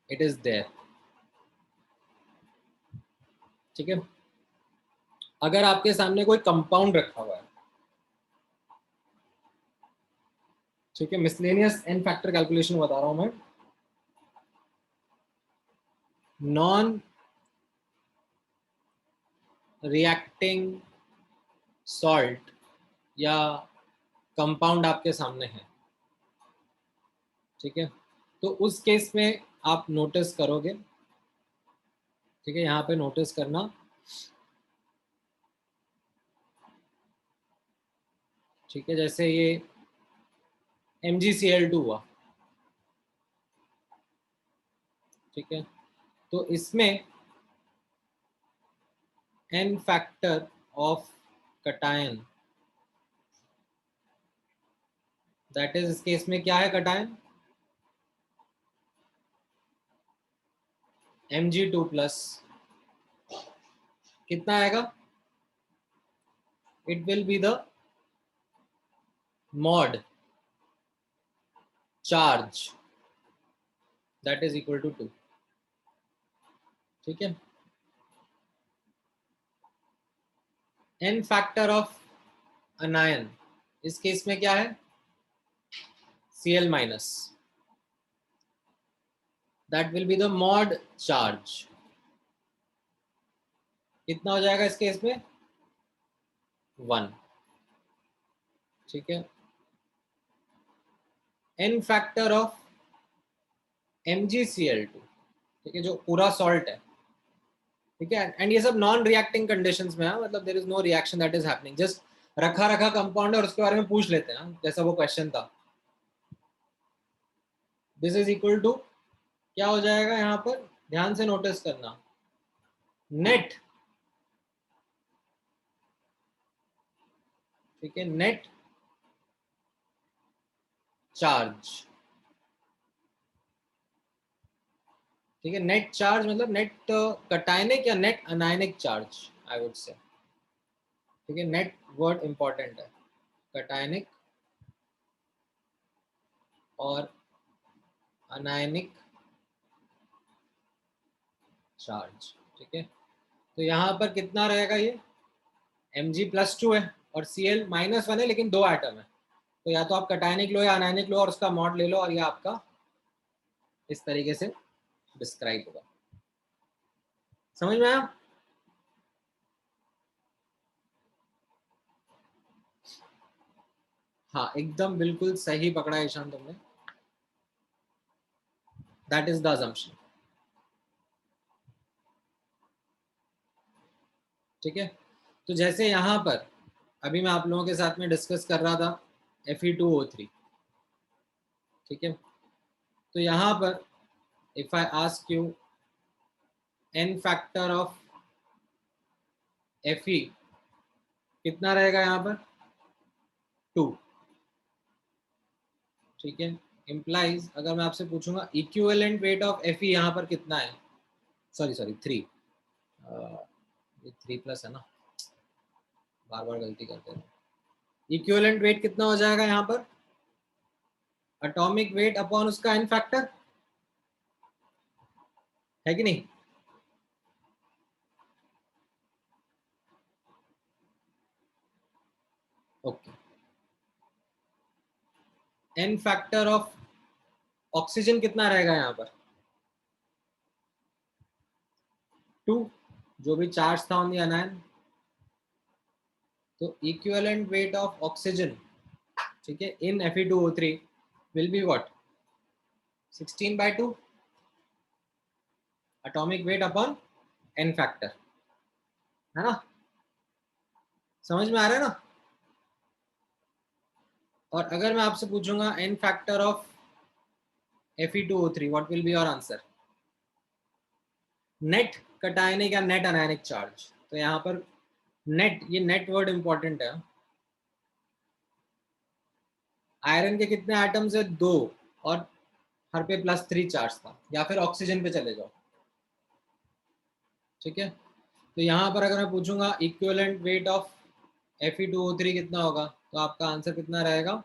It is there. ठीक है, अगर आपके सामने कोई कंपाउंड रखा हुआ है, ठीक है, मिसलेनियस एन फैक्टर कैलकुलेशन बता रहा हूं मैं, नॉन रिएक्टिंग सॉल्ट या कंपाउंड आपके सामने है, ठीक है, तो उस केस में आप नोटिस करोगे, ठीक है, यहाँ पे नोटिस करना, ठीक है, जैसे ये MgCl2 हुआ, ठीक है, तो इसमें n factor of cation, that is इस केस में क्या है कटायन, Mg2+, कितना आएगा, it will be the mod charge that is equal to 2, ठीक है, n फैक्टर ऑफ अनायन, इस केस में क्या है, Cl-, that will be the mod charge, कितना हो जाएगा इस केस में, 1, ठीक है, n फैक्टर ऑफ MgCl2, ठीक है, जो पूरा सॉल्ट है, ठीक है, एंड ये सब नॉन रिएक्टिंग कंडीशंस में है, मतलब there is no reaction that is happening, just रखा रखा कंपाउंड है और उसके बारे में पूछ लेते हैं, जैसा वो क्वेश्चन था। दिस इज इक्वल टू क्या हो जाएगा, यहाँ पर ध्यान से नोटिस करना, नेट, ठीक है, नेट चार्ज, ठीक है, नेट चार्ज मतलब नेट कटायनिक या net anionic charge, I would say, ठीक है, नेट वर्ड इंपॉर्टेंट है, कटायनिक और अनायनिक चार्ज, ठीक है, तो यहाँ पर कितना रहेगा, ये Mg+2 है और Cl-1 है, लेकिन 2 एटम है, तो या तो आप कटायनिक लो या अनायनिक लो और उसका मॉड ले लो, और ये आपका इस तरीके से डिस्क्राइब होगा। समझ में आया? हाँ, एकदम बिल्कुल सही पकड़ा ईशान तुमने, दैट इज द अजम्पशन, ठीक है, तो जैसे यहाँ पर अभी मैं आप लोगों के साथ में डिस्कस कर रहा था Fe2O3, ठीक है, तो यहाँ पर if I ask you n factor of Fe कितना रहेगा यहाँ पर, 2, ठीक है, इम्प्लाइज अगर मैं आपसे पूछूंगा इक्विवेलेंट वेट ऑफ Fe यहाँ पर कितना है, सॉरी 3, ये 3+ है ना, बार बार गलती करते हैं, इक्विवेलेंट वेट कितना हो जाएगा यहाँ पर, एटॉमिक वेट अपॉन उसका n फैक्टर, है कि नहीं, okay, n factor of oxygen कितना रहेगा यहाँ पर, 2, जो भी चार्ज था ऑन द अनायन, तो इक्विवेलेंट वेट ऑफ ऑक्सीजन, ठीक है, इन Fe2O3 will be what, 16/2 atomic weight upon n factor, है ना, समझ में आ रहा है ना, और अगर मैं आपसे पूछूंगा n factor of Fe2O3 what will be your answer, net cationic या नेट अनायनिक चार्ज, तो यहाँ पर नेट, ये नेट वर्ड इंपॉर्टेंट है, आयरन के कितने एटम्स है, 2, और हर पे +3 चार्ज था, या फिर ऑक्सीजन पे चले जाओ, ठीक है, तो यहाँ पर अगर मैं पूछूंगा इक्विवेलेंट वेट ऑफ Fe2O3 कितना होगा, तो आपका आंसर कितना रहेगा,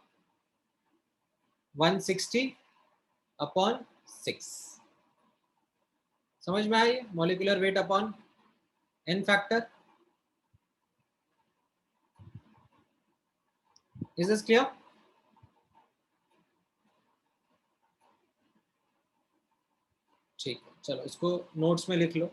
160/6, समझ में आई? Molecular weight upon n factor. Is this clear? ठीक है, चलो इसको नोट्स में लिख लो.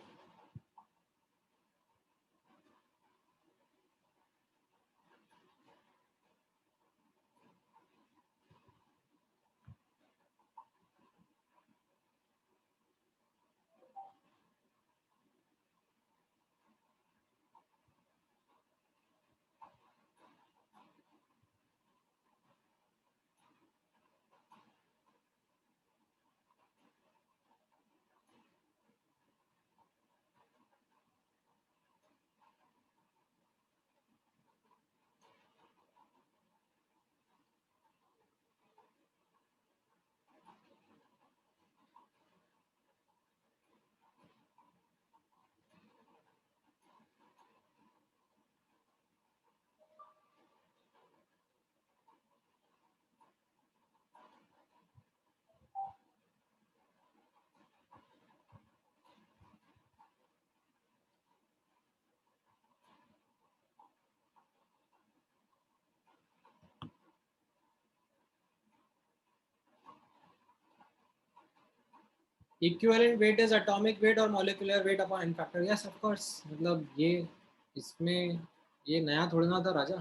Equivalent weight is atomic weight और molecular weight upon n factor. Yes of course. मतलब ये इसमें ये नया थोड़ी ना था राजा.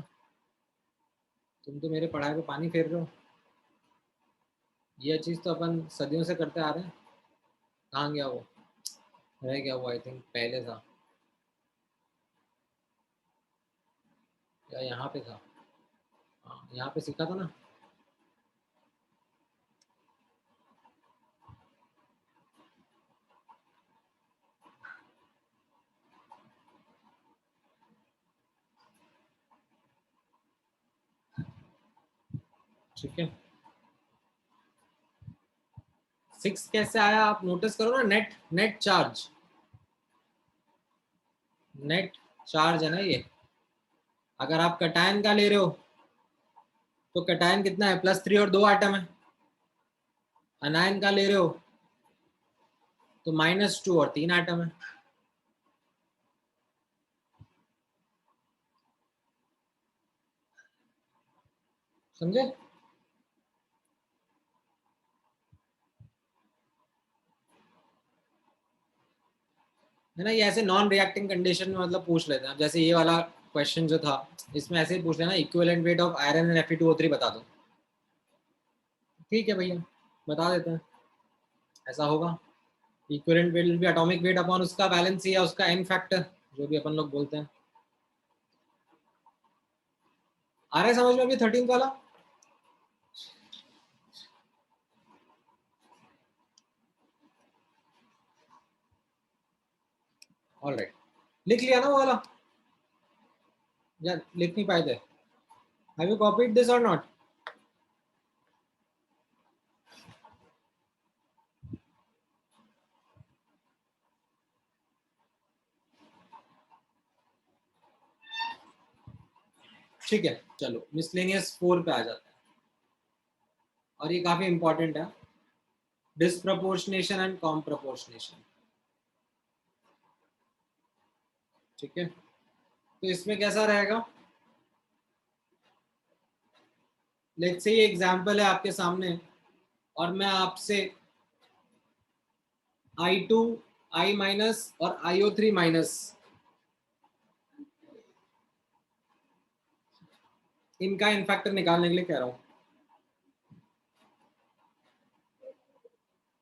तुम तो मेरे पढ़ाई पे पानी फेर रहे हो. ये चीज़ तो अपन सदियों से करते आ रहे हैं. कहाँ गया वो? रह गया वो. आई थिंक पहले था या यहाँ पे था. हाँ, यहाँ पे सीखा था ना. ठीक है. 6 कैसे आया आप नोटिस करो ना. Net net charge. Net charge है ना ये. अगर आप कटायन का ले रहे हो तो कटायन कितना है? +3 और 2 आइटम है. अनायन का ले रहे हो तो -2 और 3 आइटम है. समझे? है ना. ये ऐसे नॉन रिएक्टिंग कंडीशन में मतलब पूछ लेते हैं. जैसे ये वाला क्वेश्चन जो था इसमें ऐसे ही पूछ लेना equivalent weight of iron and Fe2O3 बता दो. ठीक है भैया, बता देते हैं. ऐसा होगा. Equivalent weight will be atomic weight upon उसका बैलेंस या उसका एन फैक्टर, जो भी अपन लोग बोलते हैं. आ रहा है समझ में अभी 13 वाला? ऑलराइट. लिख लिया ना वो वाला? या लिख नहीं पाए थे? हैव यू कॉपीड दिस और नॉट? ठीक है, चलो मिसलेनियस 4 पे आ जाता है. और ये काफी इंपॉर्टेंट है. Disproportionation and comproportionation. ठीक है. तो इसमें कैसा रहेगा? लेट्स से ये एग्जांपल है आपके सामने और मैं आपसे I2 I- और IO3- इनका इन फैक्टर निकालने के लिए कह रहा हूं.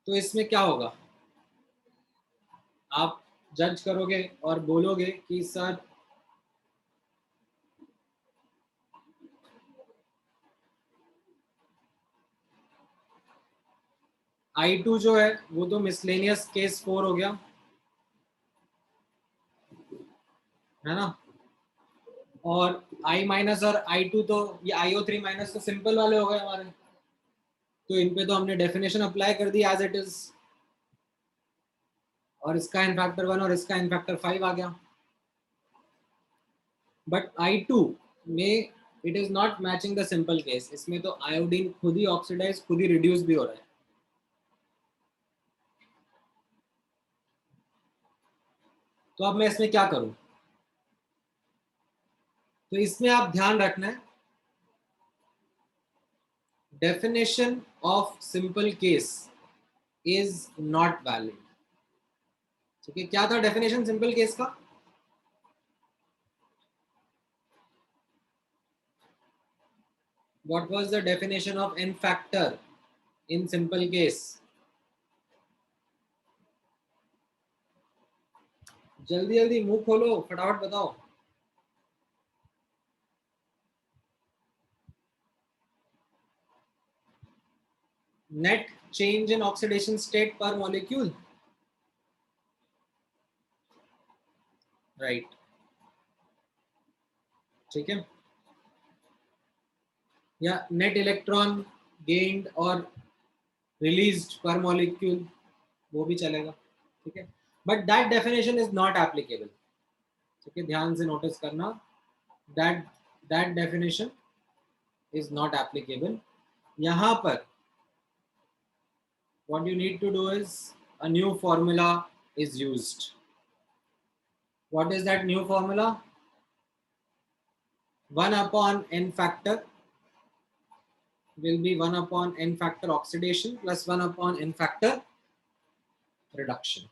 तो इसमें क्या होगा? आप जज करोगे और बोलोगे कि सर I2 जो है वो तो मिसलेनियस केस 4 हो गया, है ना. और I- और I2 तो ये IO3- तो सिंपल वाले हो गए हमारे. तो इन पे तो हमने डेफिनेशन अप्लाई कर दी एज इट इज. और इसका इन फैक्टर 1 और इसका इन फैक्टर 5 आ गया. बट I2 में it is not matching the simple case. इसमें तो आयोडीन खुद ही ऑक्सीडाइज खुद ही रिड्यूस भी हो रहा है. तो अब मैं इसमें क्या करूं? तो इसमें आप ध्यान रखना है, definition of simple case is not valid. ठीक है, क्या था डेफिनेशन सिंपल केस का? What was the definition of n factor in simple case? जल्दी जल्दी मुंह खोलो, फटाफट बताओ। Net change in oxidation state per molecule. Right. ठीक है, या net electron gained और released per molecule, वो भी चलेगा। ठीक है, but that definition is not applicable। ठीक है, ध्यान से नोटिस करना, that that definition is not applicable। यहाँ पर what you need to do is a new formula is used। What is that new formula? 1 upon n factor will be 1 upon n factor oxidation plus 1 upon n factor reduction।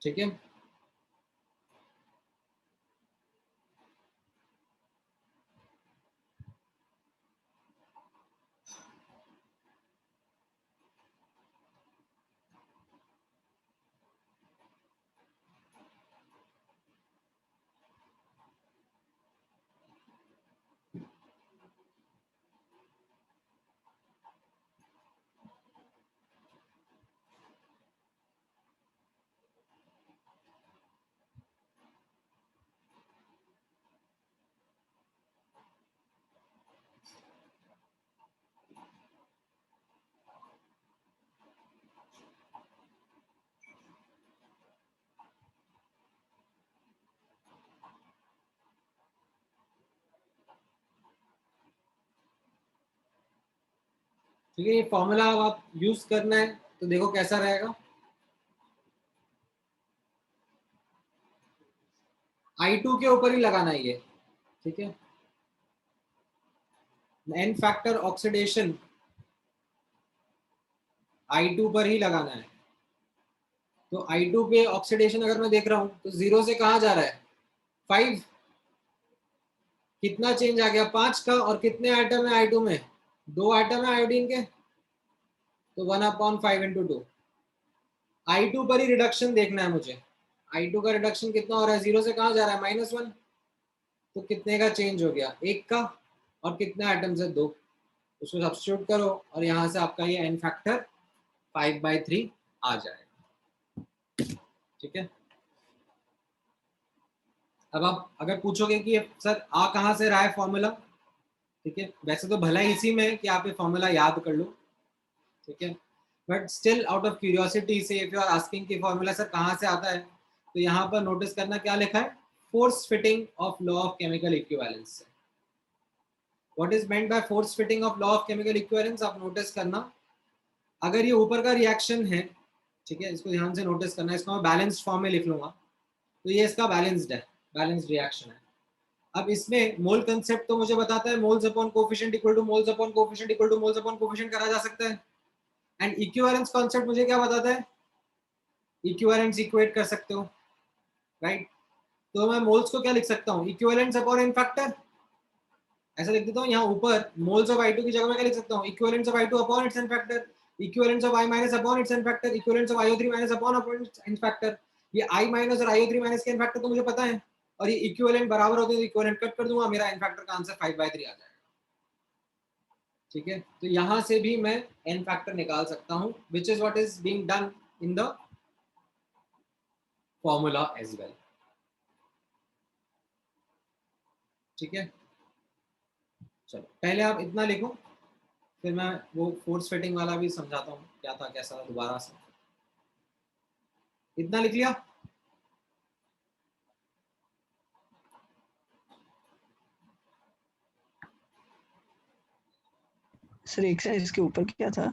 ठीक है, ठीक है, ये formula अब आप use करना है तो देखो कैसा रहेगा। I2 के ऊपर ही लगाना है ये। ठीक है, n फैक्टर ऑक्सीडेशन I2 पर ही लगाना है। तो I2 पे ऑक्सीडेशन अगर मैं देख रहा हूं तो 0 से कहां जा रहा है? 5। कितना चेंज आ गया? 5 का। और कितने आइटम है I2 में? 2 आइटम है आयोडीन के, तो 1 अपॉन 5 इंटू 2। I2 पर ही रिडक्शन देखना है मुझे। I2 का रिडक्शन कितना हो रहा है? 0 से कहां जा रहा है? -1। तो कितने का चेंज हो गया? 1 का। और कितने आइटम्स है? 2। उसको सब्स्टिट्यूट करो और यहाँ से आपका ये n फैक्टर 5/3 आ जाएगा। ठीक है, अब आप अगर पूछोगे कि सर आ कहाँ से रहा है फॉर्मूला, ठीक है, वैसे तो भला इसी में है कि आप ये फॉर्मूला याद कर लो। ठीक है, but still out of curiosity से इफ यू आर आस्किंग कि फॉर्मूला सर कहाँ से आता है, तो यहाँ पर नोटिस करना क्या लिखा है? Force fitting of law of chemical equivalence. What is meant by force fitting of law of chemical equivalence? आप नोटिस करना, अगर ये ऊपर का रिएक्शन है, ठीक है, इसको ध्यान से नोटिस करना, इसको मैं बैलेंस्ड फॉर्म में लिख लूंगा, तो ये इसका बैलेंस्ड है, बैलेंस्ड रिएक्शन है। अब इसमें मोल कंसेप्ट तो मुझे बताता है moles upon coefficient equal two moles upon coefficient equal two moles upon coefficient करा जा सकता है। एंड इक्विवेलेंस कॉन्सेप्ट मुझे क्या बताता है? इक्विवेलेंस इक्वेट कर सकते हो, राइट? तो मैं मोल्स को क्या लिख सकता हूँ? इक्विवेलेंस अपॉन एन फैक्टर, ऐसा लिख देता हूँ। यहाँ ऊपर मोल्स ऑफ I2 की जगह मैं क्या लिख सकता हूँ? Equivalence of I2 upon it's an factor, equivalence of I minus upon it's an factor, equivalence of IO3 minus upon it's an factor. ये I माइनस और IO3 माइनस के एन फैक्टर तो मुझे पता है, और ये इक्विवेलेंट बराबर होते हैं तो इक्विवेलेंट कट कर दूंगा, मेरा एन फैक्टर का आंसर 5/3 आ जाएगा। ठीक है, तो यहां से भी मैं एन फैक्टर निकाल सकता हूं, which is what is being done in the formula as well. ठीक है, चलो पहले आप इतना लिखो, फिर मैं वो फोर्स फिटिंग वाला भी समझाता हूँ क्या था कैसा, दोबारा से। इतना लिख लिया? सर एक से इसके ऊपर क्या था?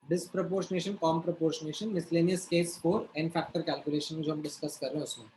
Disproportionation, comproportionation, miscellaneous case 4, n factor calculation जो हम डिस्कस कर रहे हैं उसमें।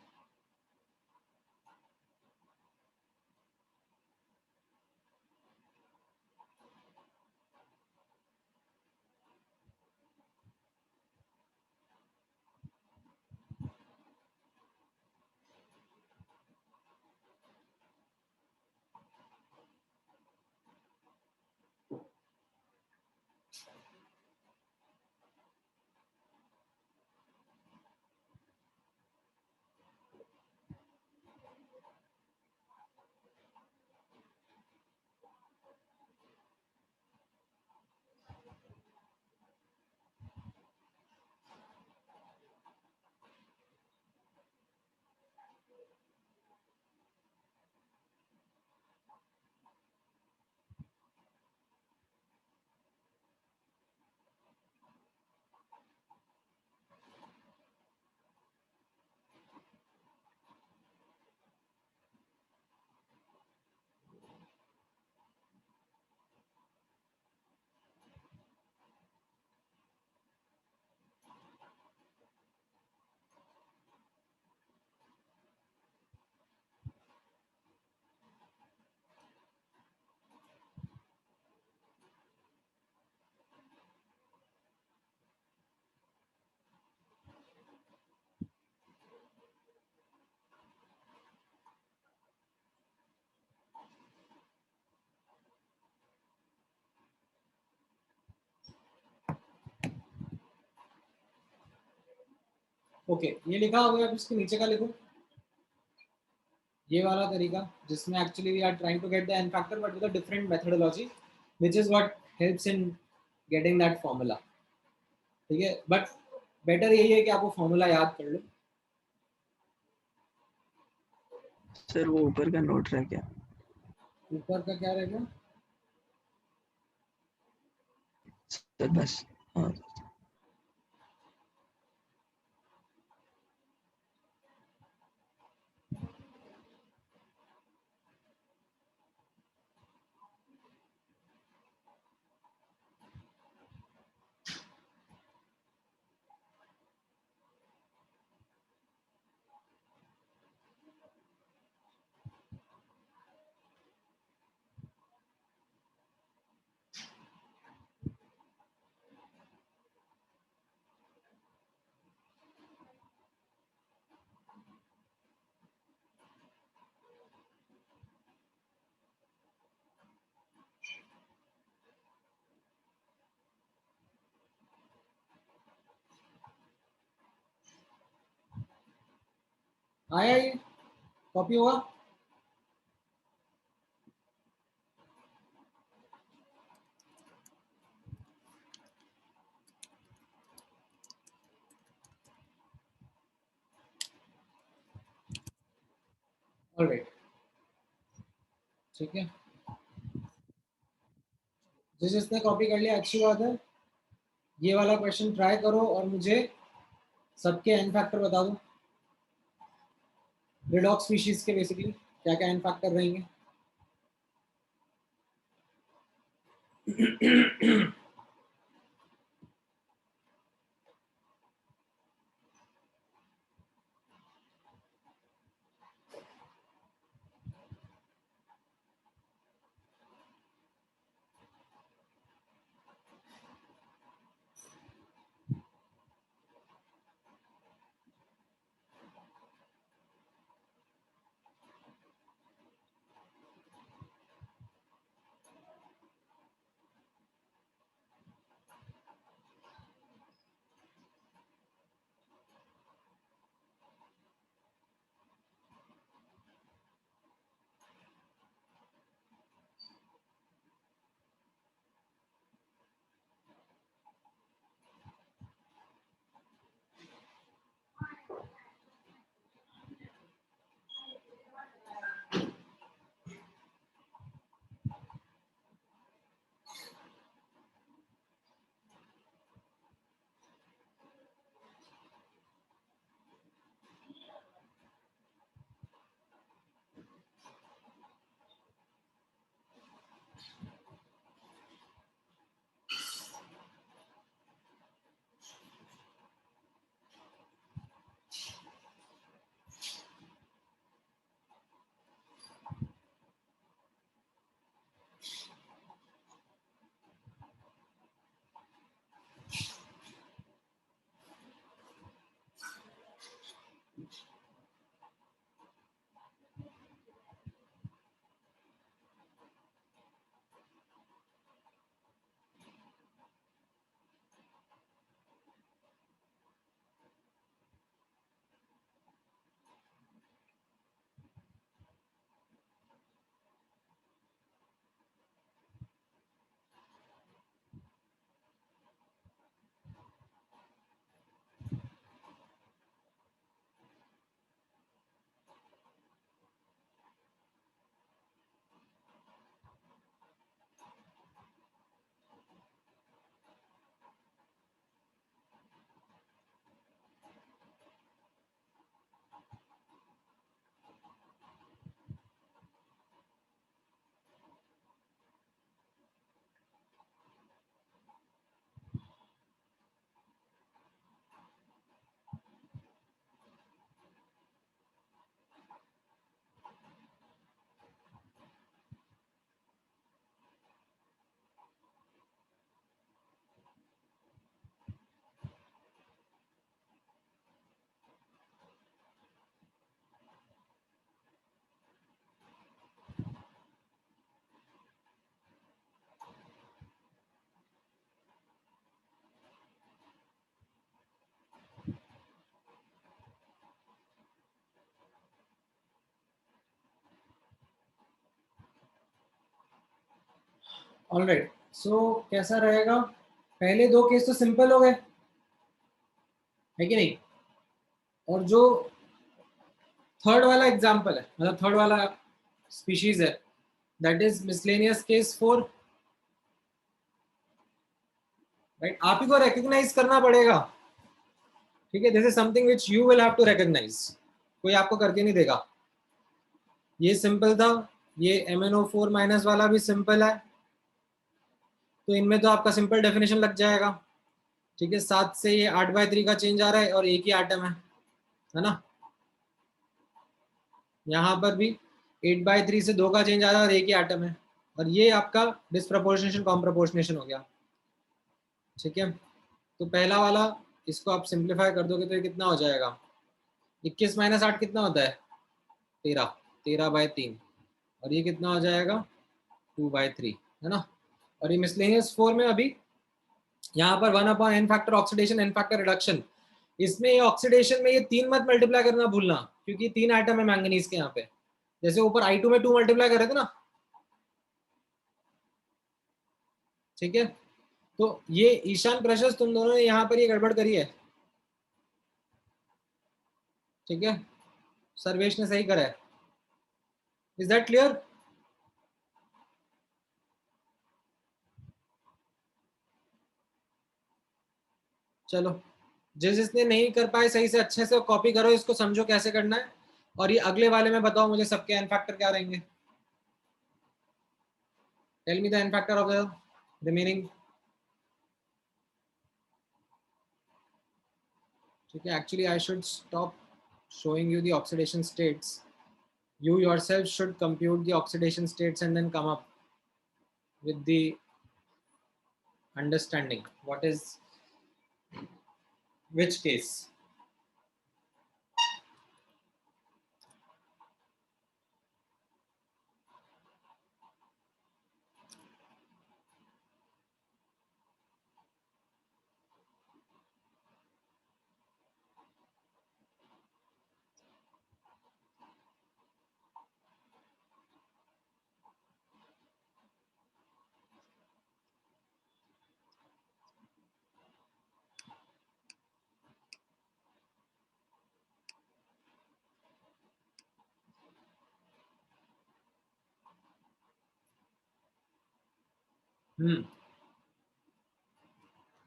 ओके ये लिखा हो गया, अब इसके नीचे का लिखो, ये वाला तरीका जिसमें actually we are trying to get the N factor but with a different methodology which is what helps in getting that formula. ठीक है, बट बेटर यही है कि आप वो फॉर्मूला याद कर लो। सर वो ऊपर का नोट रह गया। ऊपर का क्या रहेगा? सर बस हाँ। आया ये कॉपी हुआ? ऑलराइट, ठीक है, जिसने कॉपी कर लिया अच्छी बात है। ये वाला क्वेश्चन ट्राई करो और मुझे सबके एन फैक्टर बता दो, रिडॉक्स स्पीशीज के बेसिकली क्या क्या एन फैक्टर रहेंगे। ऑलराइट, सो कैसा रहेगा? पहले दो केस तो सिंपल हो गए, है कि नहीं? और जो थर्ड वाला एग्जांपल है, मतलब थर्ड वाला स्पीशीज है, that is miscellaneous case 4, right? आप ही को रिकॉग्नाइज करना पड़ेगा, ठीक है? This is something which you will have to recognise, कोई आपको करके नहीं देगा। ये सिंपल था, ये MnO4 माइनस वाला भी सिंपल है, तो इनमें तो आपका सिंपल डेफिनेशन लग जाएगा, ठीक है? 7 से ये 8/3 का चेंज आ रहा है और एक ही एटम है ना? यहाँ पर भी 8/3 से 2 का चेंज आ रहा है और एक ही एटम है, और ये आपका डिस्प्रपोर्शनेशन कॉम्प्रपोर्शनेशन हो गया, ठीक है? तो पहला वाला इसको आप सिंप्लीफाई कर दोगे तो ये कितना हो जाएगा? 21 माइनस 8 कितना होता है? 13, 13/3, और ये कितना हो जाएगा? 2/3, है ना? और ये मिसलेनियस 4 में अभी यहाँ पर 1/n factor oxidation, n factor reduction, इसमें ये ऑक्सीडेशन में ये 3 मत मल्टीप्लाई करना भूलना, क्योंकि 3 आइटम है मैंगनीज के यहाँ पे, जैसे ऊपर I2 में 2 मल्टीप्लाई कर रहे थे ना, ठीक है? तो ये ईशान प्रेशर्स तुम दोनों ने यहाँ पर ये गड़बड़ करी है, ठीक है? सर्वेश ने सही करा है। Is that clear? चलो, जिसने नहीं कर पाए सही से अच्छे से कॉपी करो, इसको समझो कैसे करना है, और ये अगले वाले में बताओ मुझे सबके एन फैक्टर क्या रहेंगे। Tell me the N factor of the remaining, ठीक है? Actually I should stop showing you the oxidation states. You yourself should compute the oxidation states and then come up with the understanding what is which case.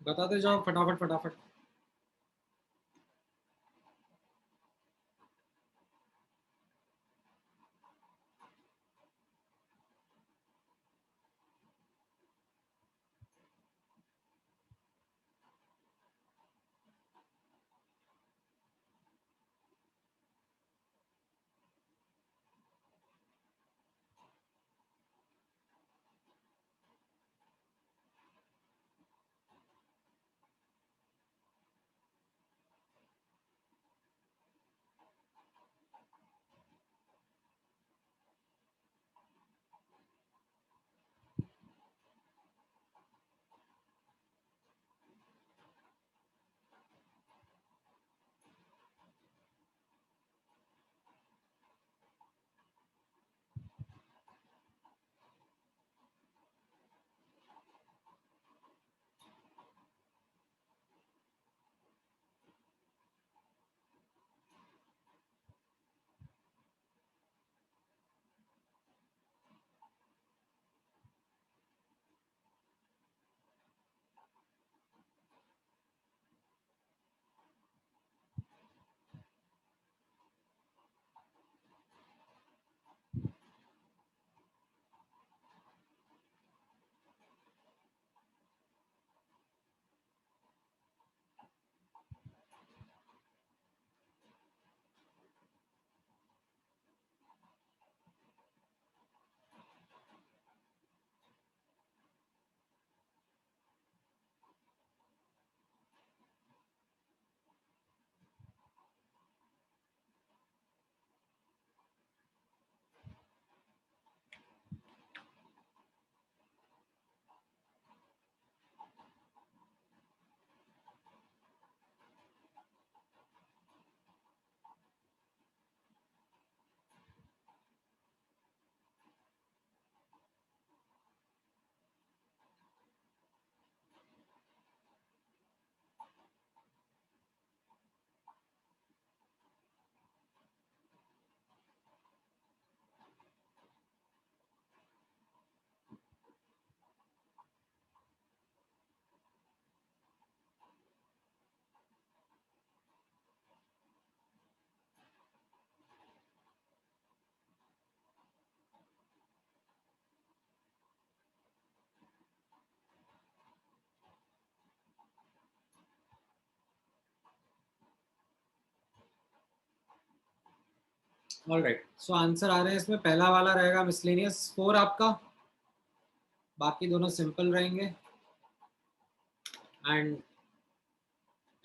बताते जाओ फटाफट फटाफट। Alright, so answer आ रहे हैं इसमें, पहला वाला रहेगा मिसलेनियस 4 आपका, बाकी दोनों सिंपल रहेंगे। एंड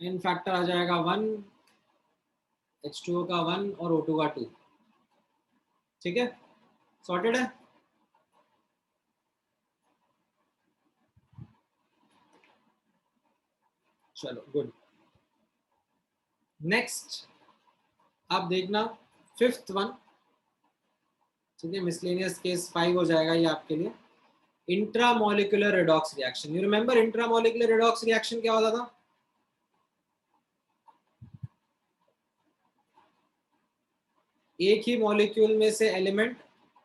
इन फैक्टर आ जाएगा 1, H2O का 1 और O2 का 2। ठीक है, सॉर्टेड है। चलो गुड। नेक्स्ट आप देखना फिफ्थ वन। ठीक है, मिसलेनियस केस 5 हो जाएगा ये आपके लिए। Intramolecular redox reaction, you remember intramolecular redox reaction क्या होता था? एक ही मॉलिक्यूल में से एलिमेंट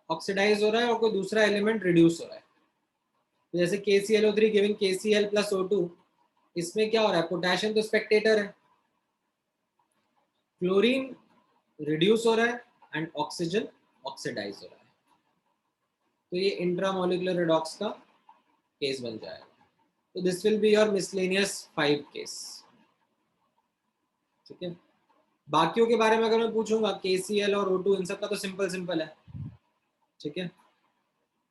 ऑक्सीडाइज हो रहा है और कोई दूसरा एलिमेंट रिड्यूस हो रहा है। तो जैसे KClO3 giving KCl plus O2, इसमें क्या हो रहा है? पोटेशियम तो स्पेक्टेटर है, क्लोरीन रिड्यूस हो रहा है एंड ऑक्सीजन ऑक्सीडाइज हो रहा है। तो ये इंट्रामोलिकुलर रिडॉक्स का केस बन जाएगा। तो this will be your miscellaneous 5 case. ठीक है, बाकियों के बारे में अगर मैं पूछूंगा KCl और O2, इन सब का तो सिंपल सिंपल है। ठीक है,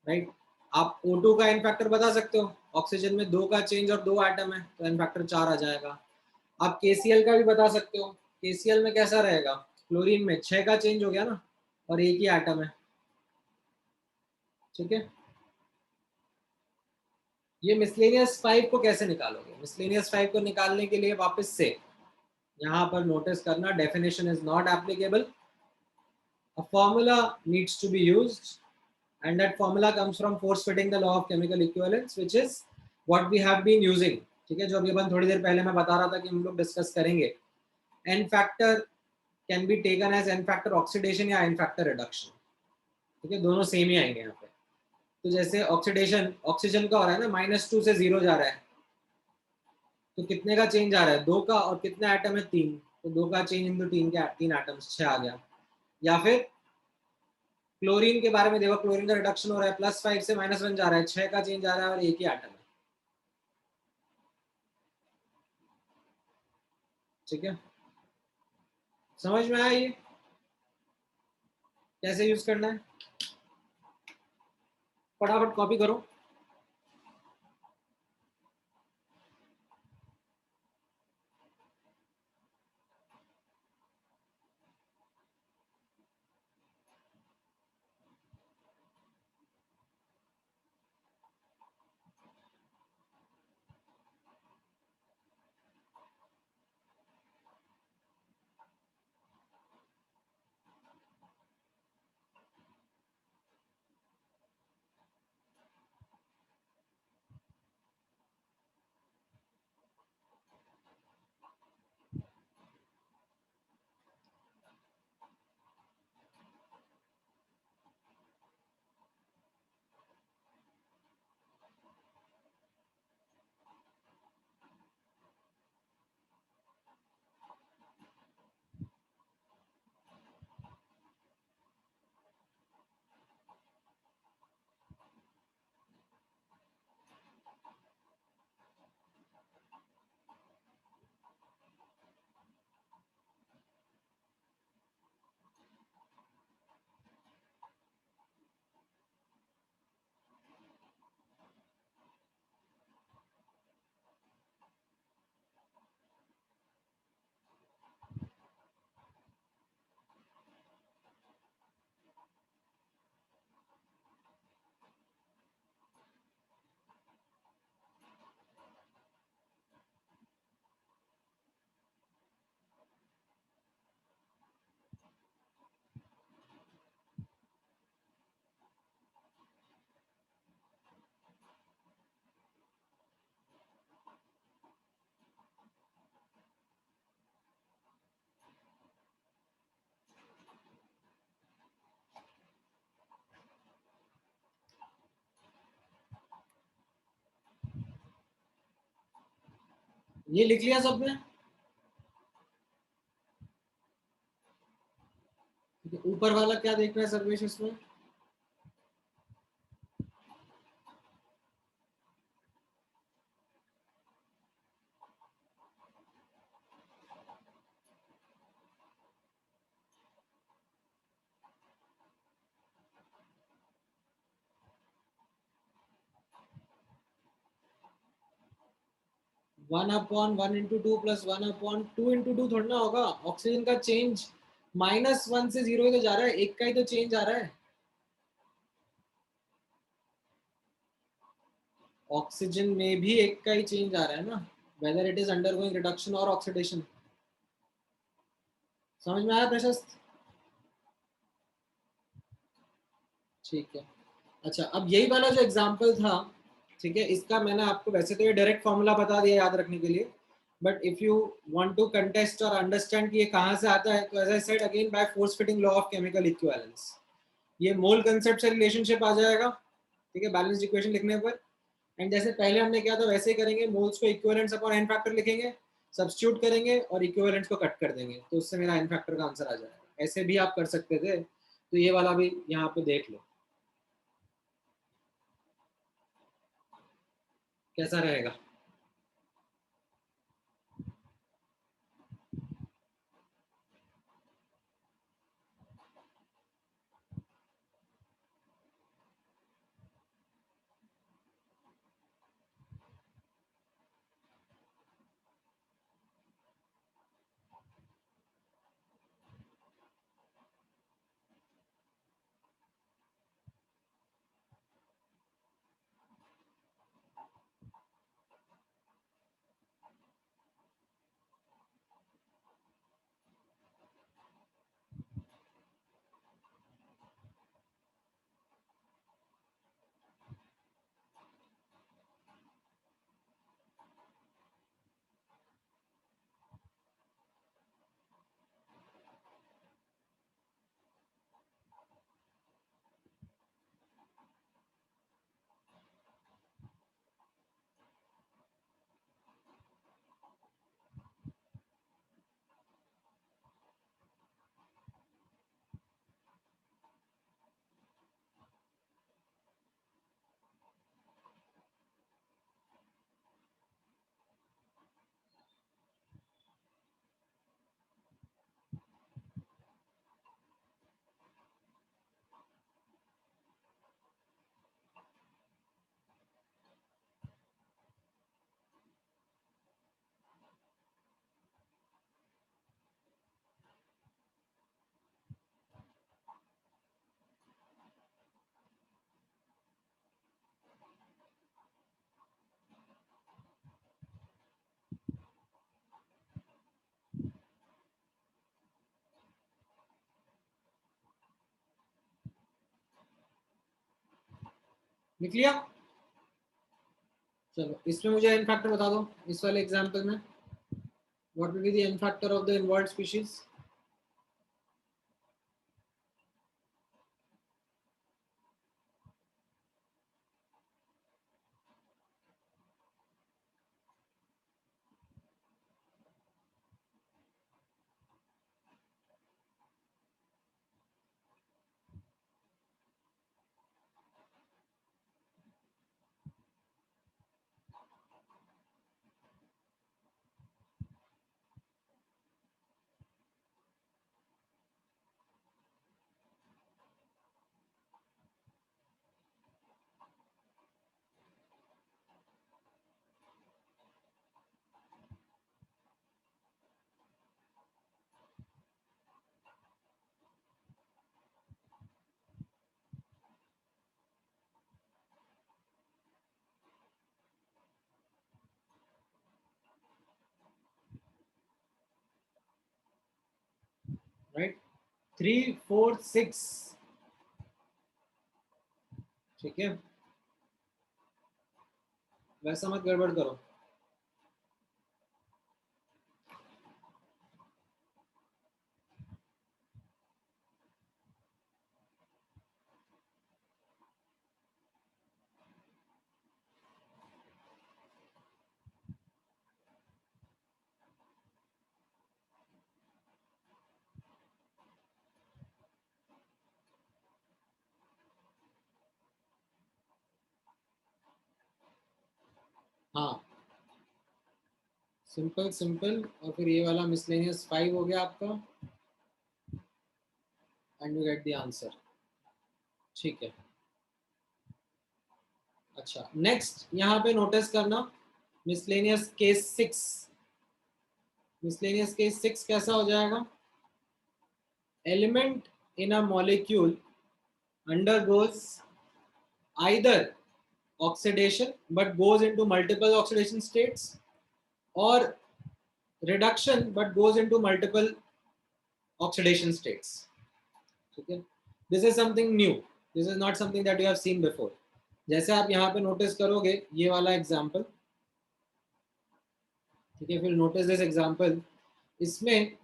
राइट। आप O2 का एन फैक्टर बता सकते हो, ऑक्सीजन में 2 का चेंज और 2 एटम है तो एन फैक्टर 4 आ जाएगा। आप KCl का भी बता सकते हो, KCl में कैसा रहेगा? क्लोरीन में 6 का चेंज हो गया ना, और एक ही एटम है। ठीक है, ये मिसलेनियस 5 को कैसे निकालोगे? मिसलेनियस 5 को निकालने के लिए वापस से यहाँ पर नोटिस करना, definition is not applicable, a formula needs to be used, and that formula comes from force fitting the law of chemical equivalence, which is what we have been using। ठीक है, जो अभी अपन थोड़ी देर पहले मैं बता रहा था कि हम लोग डिस्कस करेंगे। N factor can be taken as N factor oxidation या एन फैक्टर रिडक्शन। ठीक है, दोनों सेम ही आएंगे यहाँ पे। तो जैसे ऑक्सीडेशन, ऑक्सीजन का हो रहा है ना, -2 से 0 जा रहा है, तो कितने का चेंज आ रहा है? 2 का, और कितने एटम है? 3, तो 2 का चेंज इंटू 3 के 3 एटम्स 6 आ गया। या फिर क्लोरीन के बारे में देखो, क्लोरीन का रिडक्शन हो रहा है, +5 से -1 जा रहा है, 6 का चेंज आ रहा है और एक ही एटम है। ठीक है, समझ में आया ये कैसे यूज करना है? फटाफट कॉपी करो। ये लिख लिया सबने? ऊपर वाला क्या देख रहा है सर्वेश इसमें? 1/1 × 2 + 1/2 × 2 थोड़ा ना होगा। ऑक्सीजन का चेंज -1 से 0 ही तो जा रहा है, एक का ही तो चेंज आ रहा है। ऑक्सीजन में भी एक का ही चेंज आ रहा है ना, whether it is undergoing reduction और ऑक्सीडेशन। समझ में आया प्रशस्त? ठीक है। अच्छा, अब यही वाला जो एग्जांपल था, ठीक है, इसका मैंने आपको वैसे तो ये डायरेक्ट फॉर्मूला बता दिया याद रखने के लिए, but if you want to contest और अंडरस्टैंड कि ये कहाँ से आता है, तो as I said again, by force fitting law of chemical equivalence, ये मोल कंसेप्ट से रिलेशनशिप आ जाएगा, ठीक है, बैलेंस्ड इक्वेशन लिखने पर। एंड जैसे पहले हमने किया था वैसे ही करेंगे, मोल्स को इक्विवेलेंट्स अपॉन एन फैक्टर लिखेंगे, सब्स्टिट्यूट करेंगे और इक्विवेलेंट्स को कट कर देंगे, तो उससे मेरा एन फैक्टर का आंसर आ जाएगा। ऐसे भी आप कर सकते थे, तो ये वाला भी यहाँ पे देख लो कैसा रहेगा। लिख लिया? चलो, इसमें मुझे एन फैक्टर बता दो, इस वाले एग्जांपल में what will be the N factor of the involved species. Right, 3 4 6, ठीक है, वैसा मत गड़बड़ करो। हाँ, सिंपल सिंपल, और फिर ये वाला मिसलेनियस 5 हो गया आपका, and you get the answer. ठीक है। अच्छा, नेक्स्ट यहाँ पे नोटिस करना, मिसलेनियस केस 6, मिसलेनियस केस 6 कैसा हो जाएगा? Element in a molecule undergoes either oxidation but goes into multiple oxidation states, or reduction but goes into multiple oxidation states. Okay, this is something new, this is not something that you have seen before. जैसे आप यहाँ पे notice करोगे ये वाला example, ठीक है, फिर नोटिस दिस एग्जाम्पल, इसमें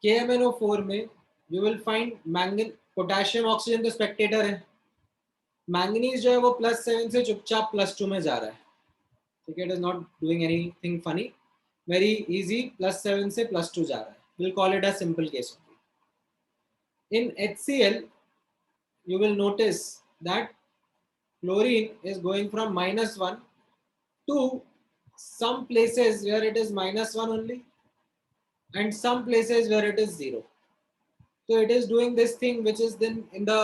KMnO4 में you will find manganese, potassium oxygen तो स्पेक्टेटर है, मैंगनीज जो है वो +7 से चुपचाप +2 में जा रहा है, ठीक है, it is not doing anything funny, very easy, +7 से +2 जा रहा है, will call it a simple case. In HCl you will notice that chlorine is going from -1 to some places where it is -1 only and some places where it is 0. So it is doing this thing which is then in the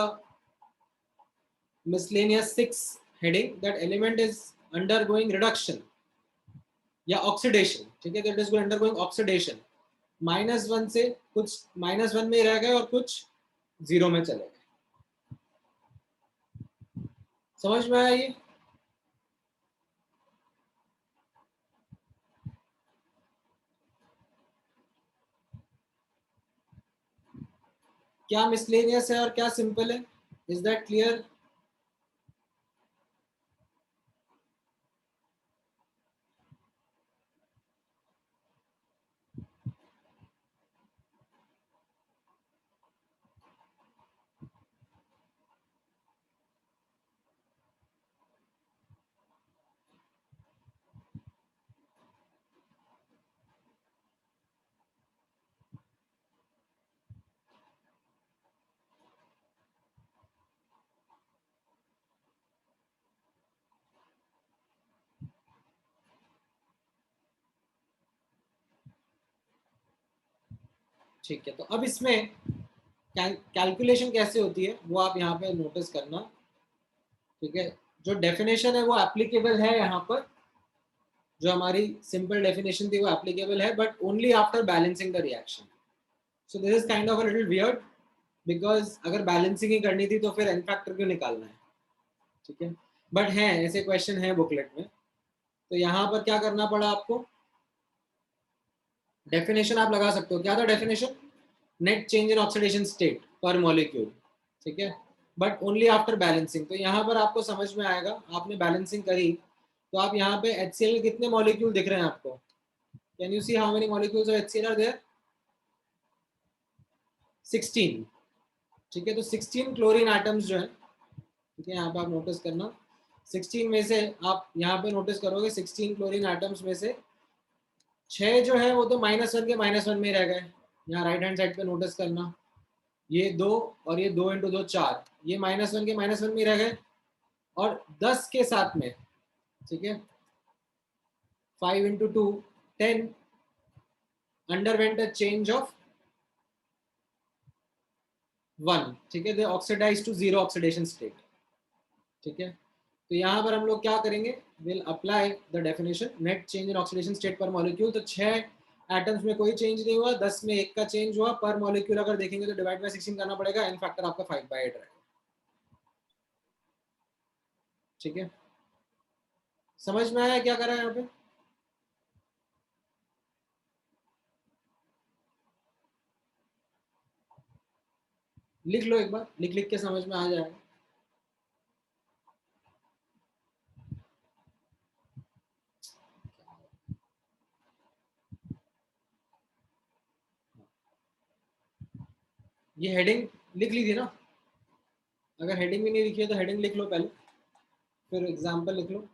miscellaneous 6 heading, that element is undergoing reduction या oxidation, ठीक है, that is undergoing oxidation, -1 से कुछ -1 में रह गए और कुछ 0 में चले गए। समझ में आया ये? क्या मिसलेनियस है और क्या सिंपल है? Is that clear? ठीक है, तो अब इसमें कैलकुलेशन कैसे होती है वो आप यहाँ पे नोटिस करना, ठीक है, जो डेफिनेशन है वो एप्लीकेबल है यहाँ पर, जो हमारी सिंपल डेफिनेशन थी वो एप्लीकेबल है, but only after balancing the reaction. So this is kind of a little weird, because अगर बैलेंसिंग ही करनी थी तो फिर एन फैक्टर क्यों निकालना है, ठीक है, बट है ऐसे क्वेश्चन है बुकलेट में। तो यहाँ पर क्या करना पड़ा आपको, डेफिनेशन आप लगा सकते हो, क्या था definition? Net change in oxidation state पर मॉलिक्यूल, ठीक है, बट ओनली आफ्टर बैलेंसिंग। तो यहाँ पर आपको समझ में आएगा, आपने बैलेंसिंग करी तो आप यहाँ पे HCl कितने मॉलिक्यूल दिख रहे हैं आपको? Can you see how many molecules of HCl are there? 16, ठीक है, तो 16 क्लोरीन एटम्स जो है, ठीक है, यहाँ पे आप नोटिस करना, 16 में से आप यहाँ पे नोटिस करोगे 16 क्लोरीन एटम्स में से 6 जो है वो तो -1 के -1 में रह गए, यहाँ राइट हैंड साइड पे नोटिस करना, ये 2 और ये 2 × 2 4, ये -1 के -1 में रह गए, और 10 के साथ में, ठीक है, 5 × 2 10 अंडरवेंट अ चेंज ऑफ 1, ठीक है, दे ऑक्सीडाइज टू 0 ऑक्सीडेशन स्टेट, ठीक है। तो यहाँ पर हम लोग क्या करेंगे, will apply the definition net change in oxidation state पर मॉलिक्यूल। तो 6 एटम्स में कोई चेंज नहीं हुआ, 10 में 1 का चेंज हुआ, पर मॉलिक्यूल अगर देखेंगे तो डिवाइड बाय 16 करना पड़ेगा, एन फैक्टर आपका 5/8 रहेगा, ठीक है। समझ में आया क्या करा है यहाँ पे? लिख लो एक बार, लिख लिख के समझ में आ जाएगा। ये हेडिंग लिख ली थी ना? अगर हेडिंग भी नहीं लिखी है तो हेडिंग लिख लो पहले, फिर एग्जाम्पल लिख लो।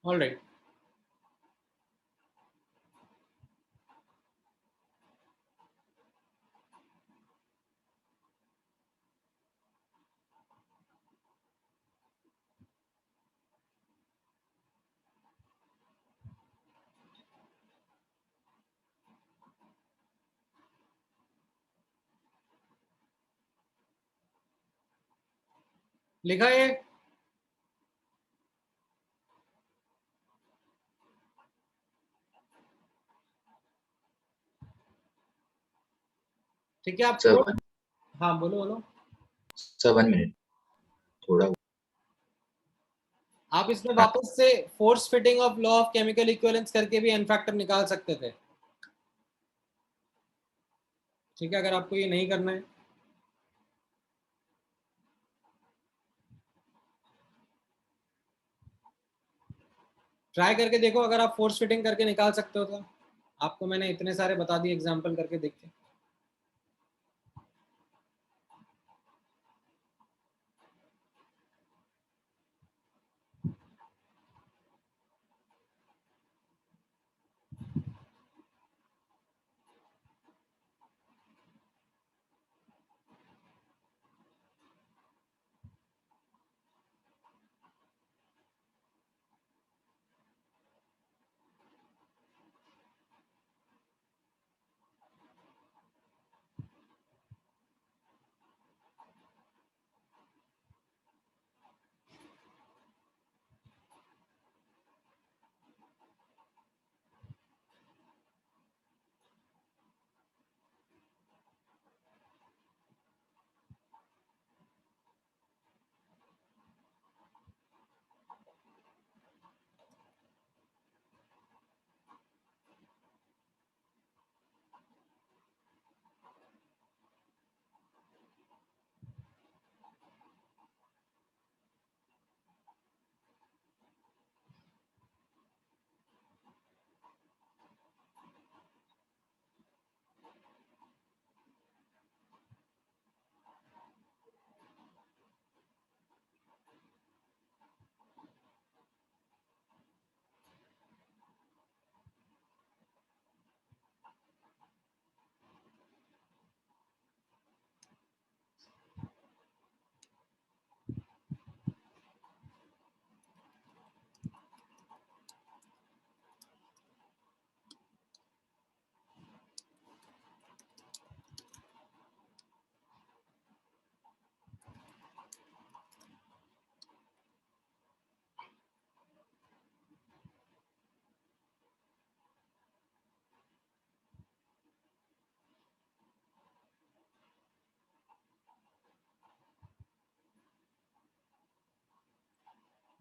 ऑल राइट, लिखा ये? ठीक है आप सर हाँ बोलो बोलो। सर 1 मिनट थोड़ा। आप इसमें हाँ। वापस से force fitting of law of chemical equivalence करके भी एन फैक्टर निकाल सकते थे। ठीक है, अगर आपको ये नहीं करना है ट्राई करके देखो, अगर आप फोर्स फिटिंग करके निकाल सकते हो तो। आपको मैंने इतने सारे बता दिए एग्जांपल करके, देखते।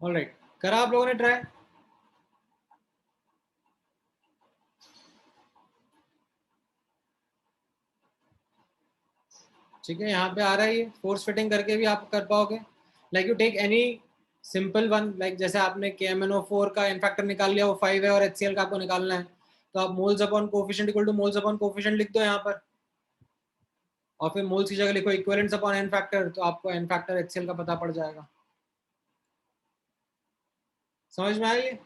ऑलराइट, करा आप लोगों ने ट्राई? ठीक है, यहाँ पे आ रहा है ये फोर्स फिटिंग करके भी आप कर पाओगे। Like you take any simple one, like जैसे आपने KMnO4 का एन फैक्टर निकाल लिया, वो 5 है, और HCl का आपको निकालना है, तो आप moles upon coefficient equal two moles upon coefficient लिख दो यहाँ पर, और फिर मोल्स की जगह लिखो इक्विवेलेंस अपॉन एन फैक्टर, तो आपको एन फैक्टर HCl का पता पड़ जाएगा। समझ में आई?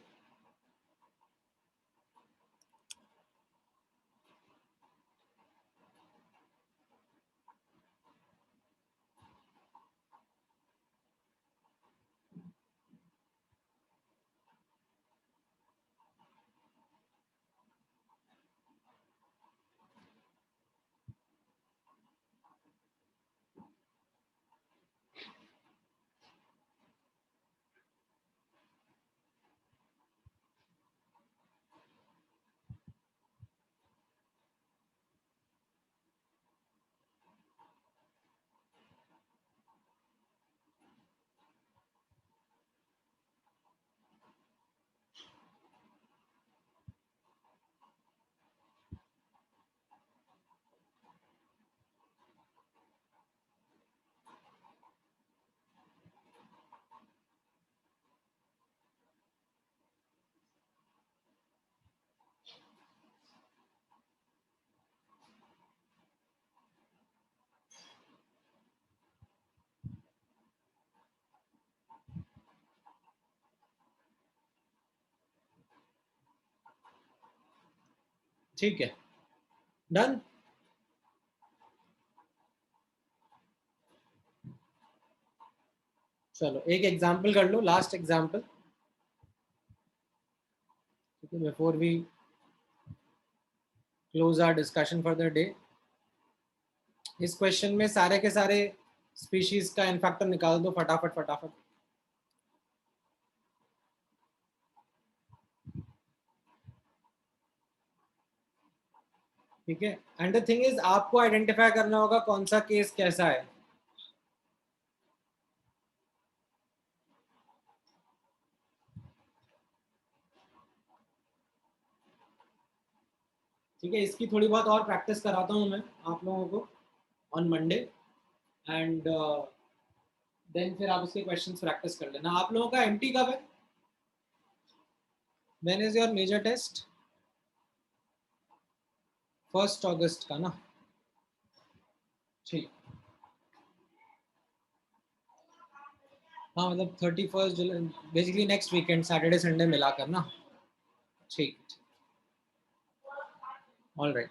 ठीक है, डन। चलो एक एग्जांपल कर लो, last example, before we close our discussion for the day. इस क्वेश्चन में सारे के सारे स्पीशीज का एन फैक्टर निकाल दो फटाफट फटाफट। ठीक है, एंड द थिंग इज आपको आइडेंटिफाई करना होगा कौन सा केस कैसा है। ठीक है, इसकी थोड़ी बहुत और प्रैक्टिस कराता हूँ मैं आप लोगों को ऑन मंडे, एंड देन फिर आप उसके क्वेश्चंस प्रैक्टिस कर लेना। आप लोगों का एमटी कब है? When is your major test? 1 अगस्त का ना? ठीक, हाँ मतलब 31 जुलाई, basically next weekend Saturday Sunday मिलाकर ना। ठीक, ऑल राइट।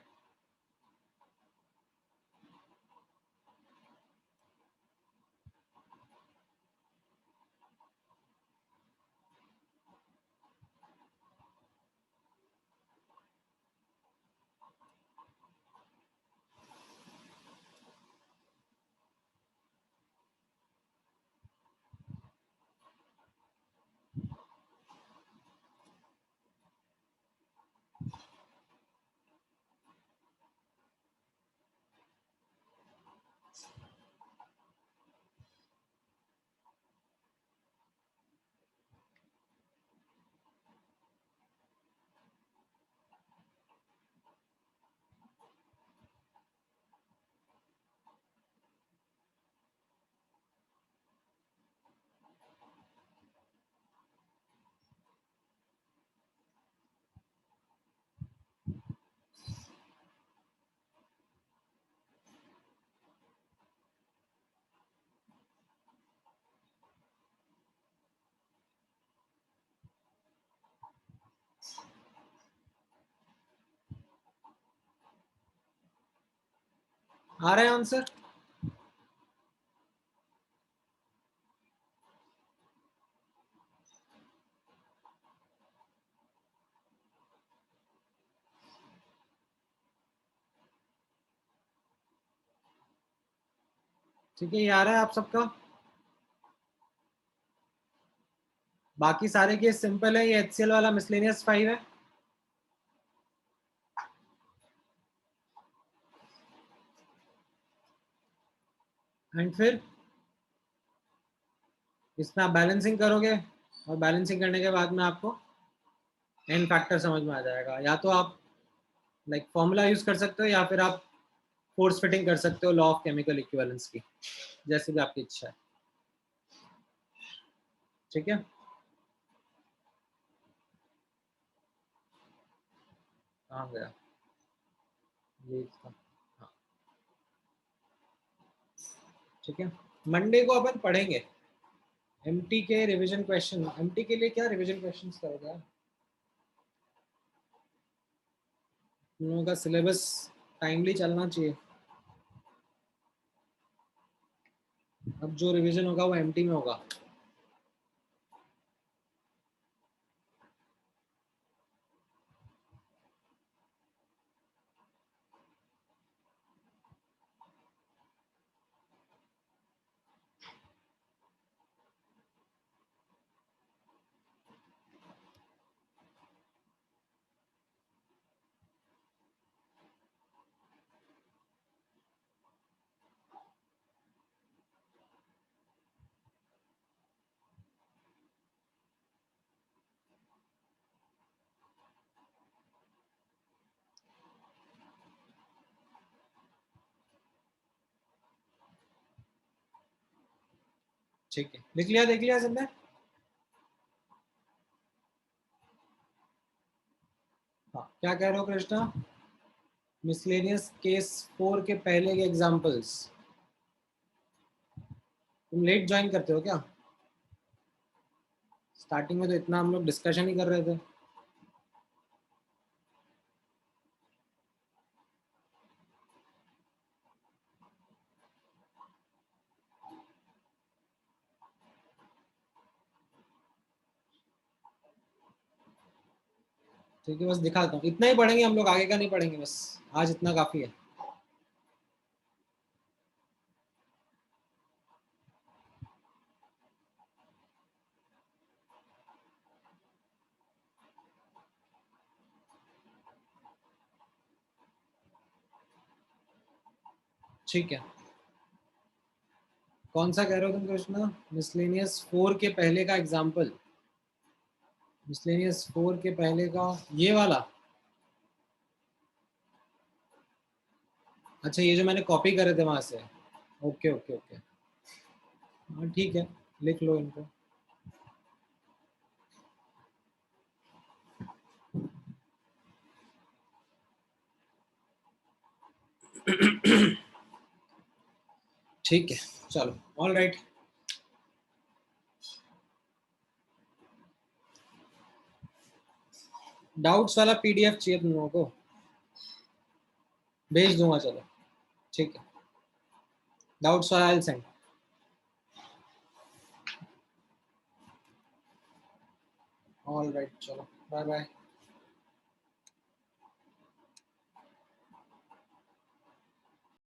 आ रहे हैं आंसर? ठीक है, ये आ रहा है आप सबका? बाकी सारे केस सिंपल है, ये HCl वाला मिसलेनियस 5 है। एंड फिर इसमें आप बैलेंसिंग करोगे, और बैलेंसिंग करने के बाद में आपको एन फैक्टर समझ में आ जाएगा। या तो आप लाइक फॉर्मूला यूज कर सकते हो, या फिर आप फोर्स फिटिंग कर सकते हो लॉ ऑफ केमिकल इक्विवेलेंस की, जैसे भी आपकी इच्छा है। ठीक है, कहाँ गया ये इसका? हाँ, ठीक है, मंडे को अपन पढ़ेंगे एमटी के रिवीजन क्वेश्चन। एमटी के लिए क्या रिवीजन क्वेश्चंस करोगे? तुम लोगों का सिलेबस टाइमली चलना चाहिए। अब जो रिवीजन होगा वो एमटी में होगा। ठीक है, लिख लिया, देख लिया सबने? हाँ, क्या कह रहे हो कृष्णा? मिसलेनियस केस 4 के पहले के एग्जांपल्स। तुम लेट ज्वाइन करते हो क्या? स्टार्टिंग में तो इतना हम लोग डिस्कशन ही कर रहे थे। ठीक है, बस दिखाता हूँ, इतना ही पढ़ेंगे हम लोग, आगे का नहीं पढ़ेंगे, बस आज इतना काफी है। ठीक है, कौन सा कह रहे हो तुम कृष्णा? मिसलेनियस 4 के पहले का एग्जाम्पल, मिसलेनियस 4 के पहले का ये वाला? अच्छा, ये जो मैंने कॉपी करे थे वहां से। ओके ओके ओके, हाँ ठीक है, लिख लो इनको। ठीक है, चलो, ऑल राइट। डाउट्स वाला पीडीएफ चाहिए तुम लोगों को? भेज दूंगा, चलो ठीक है, डाउट्स वाला आई सेंड। ऑल राइट, चलो बाय बाय।